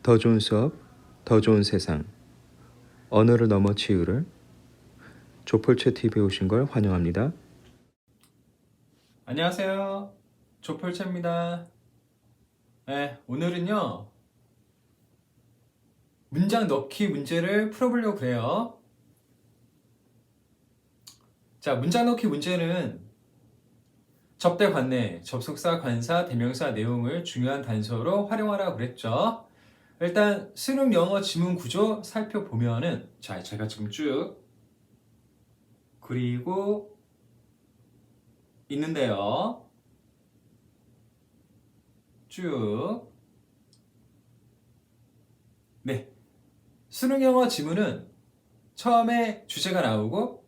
더 좋은 수업, 더 좋은 세상. 언어를 넘어 치유를. 조폴체 TV에 오신 걸 환영합니다. 안녕하세요. 조펄채입니다. 네, 오늘은요, 문장 넣기 문제를 풀어보려고 그래요. 자, 문장 넣기 문제는 접대, 관내, 접속사, 관사, 대명사 내용을 중요한 단서로 활용하라고 그랬죠. 일단 수능 영어 지문 구조 살펴보면은, 자, 제가 지금 쭉 그리고 있는데요. 쭉. 네. 수능 영어 지문은 처음에 주제가 나오고,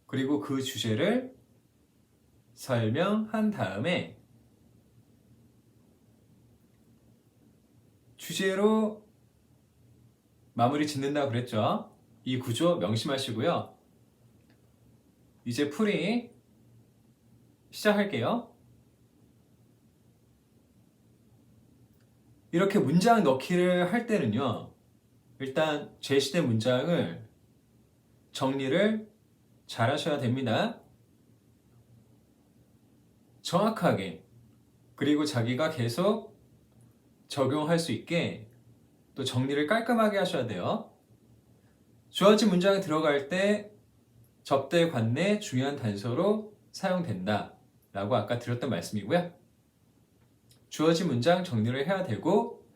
그리고 그 주제를 설명한 다음에 주제로 마무리 짓는다고 그랬죠. 이 구조 명심하시고요. 이제 풀이 시작할게요. 이렇게 문장 넣기를 할 때는요, 일단 제시된 문장을 정리를 잘 하셔야 됩니다. 정확하게, 그리고 자기가 계속 적용할 수 있게 또 정리를 깔끔하게 하셔야 돼요. 주어진 문장에 들어갈 때 접대, 관내 중요한 단서로 사용된다 라고 아까 드렸던 말씀이고요. 주어진 문장 정리를 해야 되고,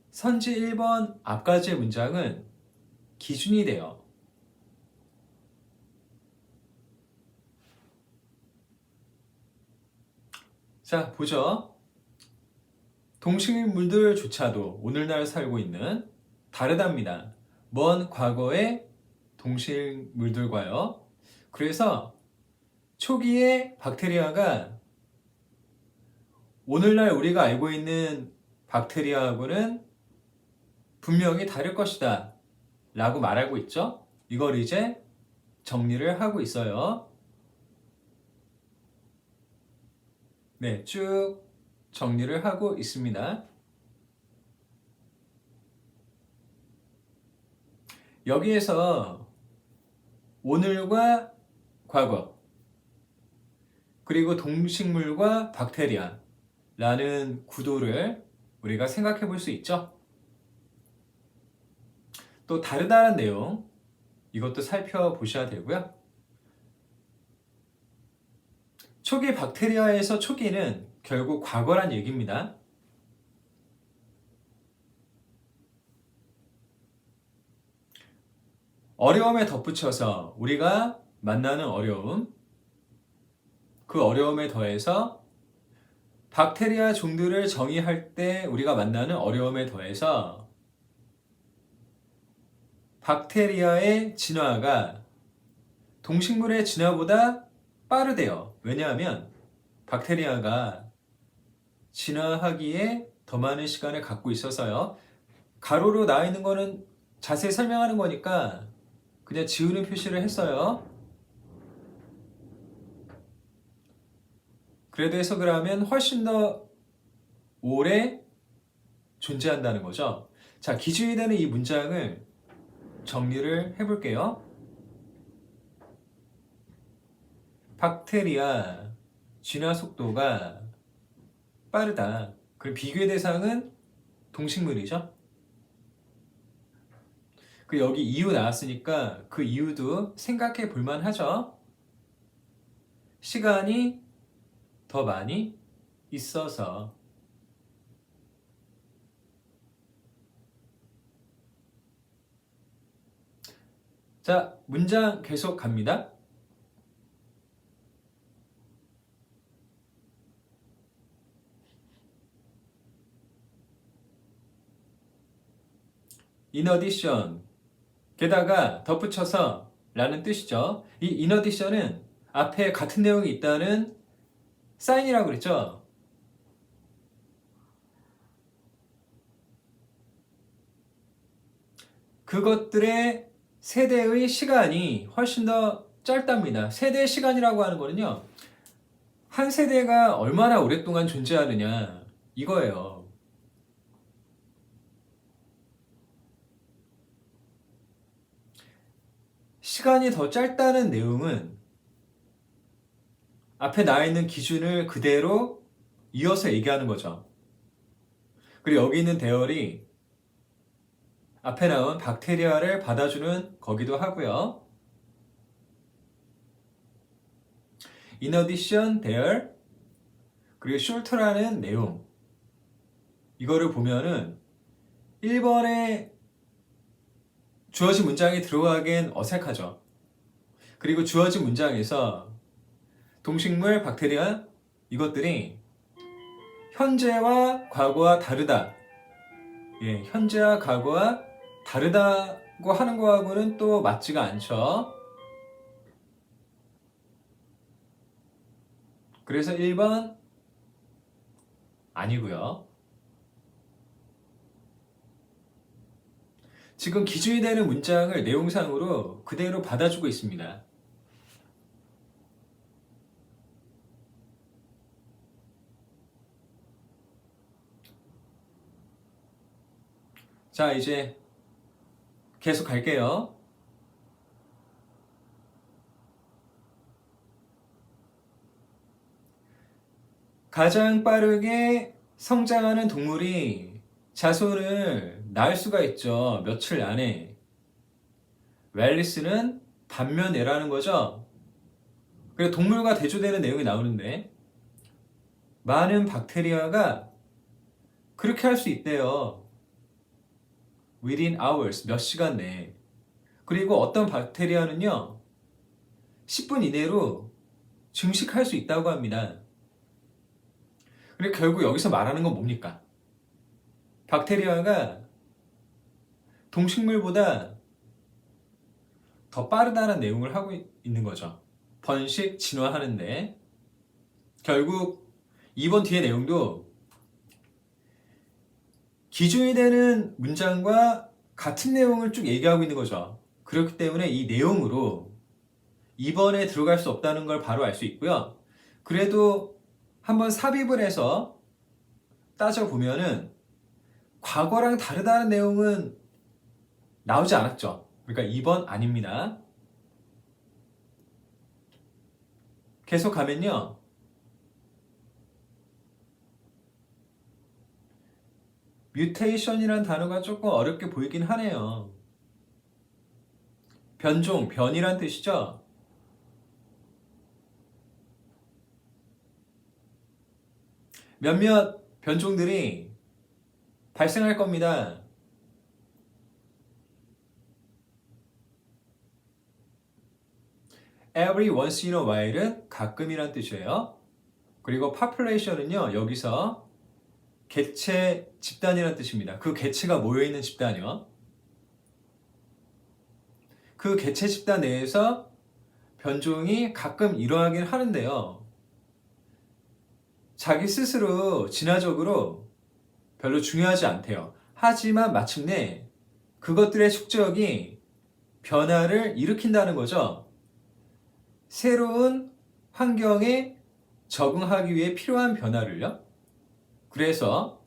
선지 1번 앞까지의 문장은 기준이 돼요. 자, 보죠. 동식물들조차도 오늘날 살고 있는 다르답니다. 먼 과거의 동식물들과요. 그래서 초기에 박테리아가 오늘날 우리가 알고 있는 박테리아하고는 분명히 다를 것이다 라고 말하고 있죠. 이걸 이제 정리를 하고 있어요. 네, 쭉 정리를 하고 있습니다. 여기에서 오늘과 과거, 그리고 동식물과 박테리아 라는 구도를 우리가 생각해 볼 수 있죠. 또 다르다는 내용, 이것도 살펴보셔야 되고요. 초기 박테리아에서 초기는 결국 과거란 얘기입니다. 어려움에 덧붙여서 우리가 만나는 어려움, 그 어려움에 더해서 박테리아 종들을 정의할 때 우리가 만나는 어려움에 더해서 박테리아의 진화가 동식물의 진화보다 빠르대요. 왜냐하면 박테리아가 진화하기에 더 많은 시간을 갖고 있어서요. 가로로 나와 있는 거는 자세히 설명하는 거니까 그냥 지우는 표시를 했어요. 그래도 해석을 하면 훨씬 더 오래 존재한다는 거죠. 자, 기준이 되는 이 문장을 정리를 해볼게요. 박테리아 진화 속도가 빠르다. 그리고 비교의 대상은 동식물이죠. 그 여기 이유 나왔으니까 그 이유도 생각해 볼만 하죠. 시간이 더 많이 있어서. 자, 문장 계속 갑니다. In addition, 게다가 덧붙여서 라는 뜻이죠. 이 in addition은 앞에 같은 내용이 있다는 사인이라고 그랬죠. 그것들의 세대의 시간이 훨씬 더 짧답니다. 세대의 시간이라고 하는 거는요, 한 세대가 얼마나 오랫동안 존재하느냐 이거예요. 시간이 더 짧다는 내용은 앞에 나와 있는 기준을 그대로 이어서 얘기하는 거죠. 그리고 여기 있는 대열이 앞에 나온 박테리아를 받아주는 거기도 하고요. In addition, there 그리고 short라는 내용 이거를 보면은 1번에 주어진 문장이 들어가기엔 어색하죠. 그리고 주어진 문장에서 동식물, 박테리아 이것들이 현재와 과거와 다르다. 예, 현재와 과거와 다르다고 하는 거하고는 또 맞지가 않죠. 그래서 1번 아니고요. 지금 기준이 되는 문장을 내용상으로 그대로 받아주고 있습니다. 자, 이제 계속 갈게요. 가장 빠르게 성장하는 동물이 자손을 낳을 수가 있죠. 며칠 안에. 웰리스는 반면에라는 거죠. 그래서 동물과 대조되는 내용이 나오는데 많은 박테리아가 그렇게 할 수 있대요. within hours, 몇 시간 내에. 그리고 어떤 박테리아는요, 10분 이내로 증식할 수 있다고 합니다. 그리고 결국 여기서 말하는 건 뭡니까? 박테리아가 동식물보다 더 빠르다는 내용을 하고 있는 거죠. 번식, 진화하는데. 결국 2번 뒤의 내용도 기준이 되는 문장과 같은 내용을 쭉 얘기하고 있는 거죠. 그렇기 때문에 이 내용으로 2번에 들어갈 수 없다는 걸 바로 알 수 있고요. 그래도 한번 삽입을 해서 따져보면은 과거랑 다르다는 내용은 나오지 않았죠. 그러니까 2번 아닙니다. 계속 가면요. 뮤테이션이란 단어가 조금 어렵게 보이긴 하네요. 변종, 변이란 뜻이죠. 몇몇 변종들이 발생할 겁니다. Every once in a while은 가끔이란 뜻이에요. 그리고 population은요, 여기서 개체, 집단이란 뜻입니다. 그 개체가 모여있는 집단이요. 그 개체 집단 내에서 변종이 가끔 일어나긴 하는데요. 자기 스스로 진화적으로 별로 중요하지 않대요. 하지만 마침내 그것들의 축적이 변화를 일으킨다는 거죠. 새로운 환경에 적응하기 위해 필요한 변화를요. 그래서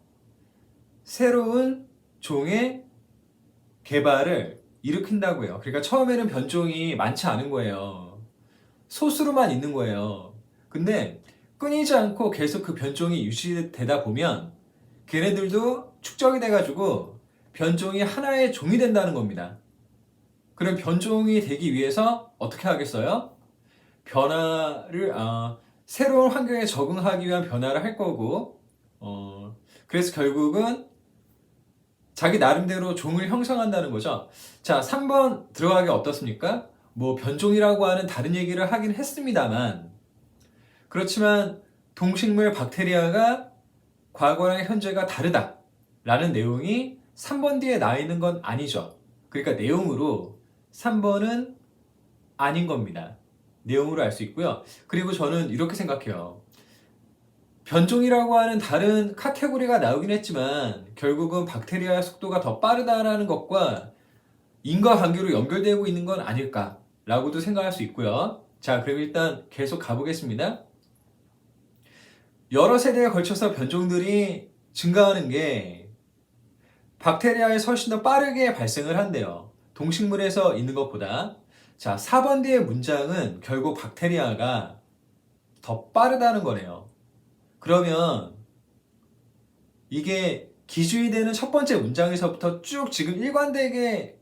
새로운 종의 개발을 일으킨다고 해요. 그러니까 처음에는 변종이 많지 않은 거예요. 소수로만 있는 거예요. 근데 끊이지 않고 계속 그 변종이 유지되다 보면 걔네들도 축적이 돼가지고 변종이 하나의 종이 된다는 겁니다. 그럼 변종이 되기 위해서 어떻게 하겠어요? 새로운 환경에 적응하기 위한 변화를 할 거고, 그래서 결국은 자기 나름대로 종을 형성한다는 거죠. 자, 3번 들어가기 어떻습니까? 뭐 변종이라고 하는 다른 얘기를 하긴 했습니다만, 그렇지만 동식물 박테리아가 과거랑 현재가 다르다 라는 내용이 3번 뒤에 나와 있는 건 아니죠. 그러니까 내용으로 3번은 아닌 겁니다. 내용으로 알 수 있고요. 그리고 저는 이렇게 생각해요. 변종이라고 하는 다른 카테고리가 나오긴 했지만 결국은 박테리아의 속도가 더 빠르다라는 것과 인과관계로 연결되고 있는 건 아닐까라고도 생각할 수 있고요. 자, 그럼 일단 계속 가보겠습니다. 여러 세대에 걸쳐서 변종들이 증가하는 게 박테리아에 훨씬 더 빠르게 발생을 한대요. 동식물에서 있는 것보다. 자, 4번 뒤의 문장은 결국 박테리아가 더 빠르다는 거네요. 그러면 이게 기준이 되는 첫 번째 문장에서부터 쭉 지금 일관되게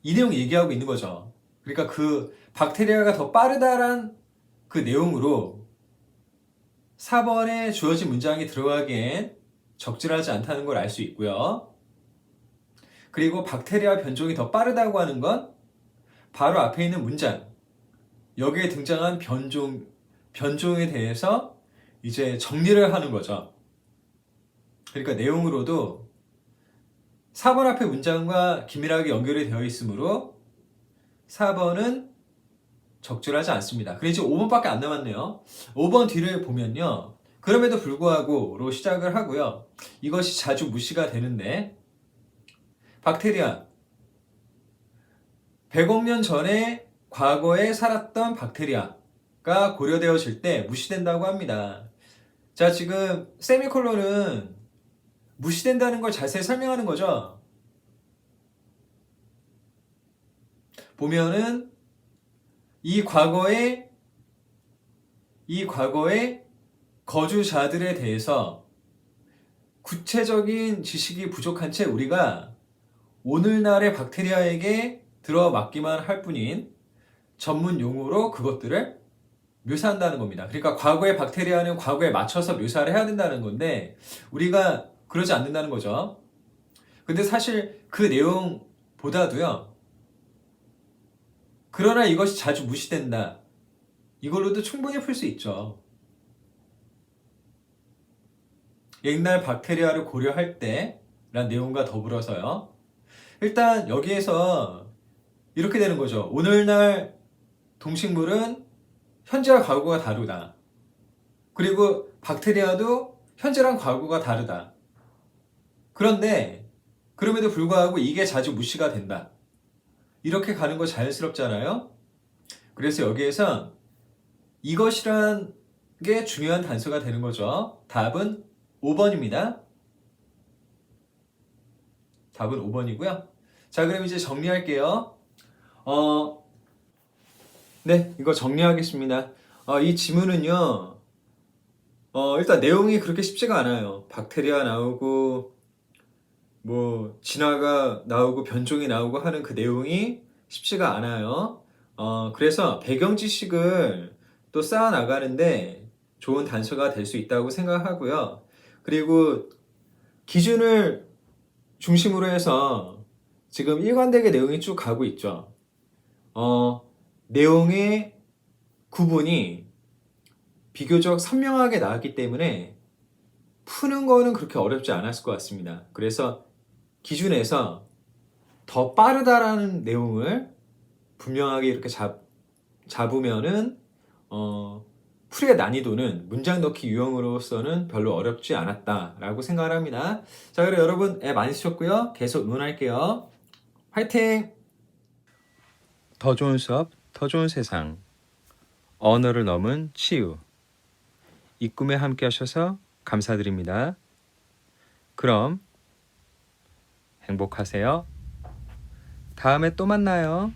이 내용 얘기하고 있는 거죠. 그러니까 그 박테리아가 더 빠르다란 그 내용으로 4번에 주어진 문장이 들어가기엔 적절하지 않다는 걸 알 수 있고요. 그리고 박테리아 변종이 더 빠르다고 하는 건 바로 앞에 있는 문장, 여기에 등장한 변종에 대해서 이제 정리를 하는 거죠. 그러니까 내용으로도 4번 앞에 문장과 긴밀하게 연결이 되어 있으므로 4번은 적절하지 않습니다. 그래 이제 5번밖에 안 남았네요. 5번 뒤를 보면요. 그럼에도 불구하고로 시작을 하고요. 이것이 자주 무시가 되는데 박테리아 100억 년 전에 과거에 살았던 박테리아가 고려되어질 때 무시된다고 합니다. 자, 지금 세미콜론은 무시된다는 걸 자세히 설명하는 거죠. 보면은 이 과거의 거주자들에 대해서 구체적인 지식이 부족한 채 우리가 오늘날의 박테리아에게 들어맞기만 할 뿐인 전문 용어로 그것들을 묘사한다는 겁니다. 그러니까 과거의 박테리아는 과거에 맞춰서 묘사를 해야 된다는 건데 우리가 그러지 않는다는 거죠. 근데 사실 그 내용보다도요. 그러나 이것이 자주 무시된다. 이걸로도 충분히 풀 수 있죠. 옛날 박테리아를 고려할 때란 내용과 더불어서요. 일단 여기에서 이렇게 되는 거죠. 오늘날 동식물은 현재와 과거가 다르다. 그리고 박테리아도 현재랑 과거가 다르다. 그런데 그럼에도 불구하고 이게 자주 무시가 된다. 이렇게 가는 거 자연스럽잖아요. 그래서 여기에서 이것이란 게 중요한 단서가 되는 거죠. 답은 5번입니다. 답은 5번이고요. 자, 그럼 이제 정리할게요. 네, 이거 정리하겠습니다. 이 지문은요, 일단 내용이 그렇게 쉽지가 않아요. 박테리아 나오고, 뭐, 진화가 나오고, 변종이 나오고 하는 그 내용이 쉽지가 않아요. 그래서 배경 지식을 또 쌓아 나가는데 좋은 단서가 될 수 있다고 생각하고요. 그리고 기준을 중심으로 해서 지금 일관되게 내용이 쭉 가고 있죠. 내용의 구분이 비교적 선명하게 나왔기 때문에 푸는 거는 그렇게 어렵지 않았을 것 같습니다. 그래서 기준에서 더 빠르다라는 내용을 분명하게 이렇게 잡으면은 풀이의 난이도는 문장 넣기 유형으로서는 별로 어렵지 않았다라고 생각을 합니다. 자, 그럼 여러분 애 많이 쓰셨고요. 계속 응원할게요. 화이팅! 더 좋은 수업, 더 좋은 세상. 언어를 넘은 치유. 이 꿈에 함께 하셔서 감사드립니다. 그럼 행복하세요. 다음에 또 만나요.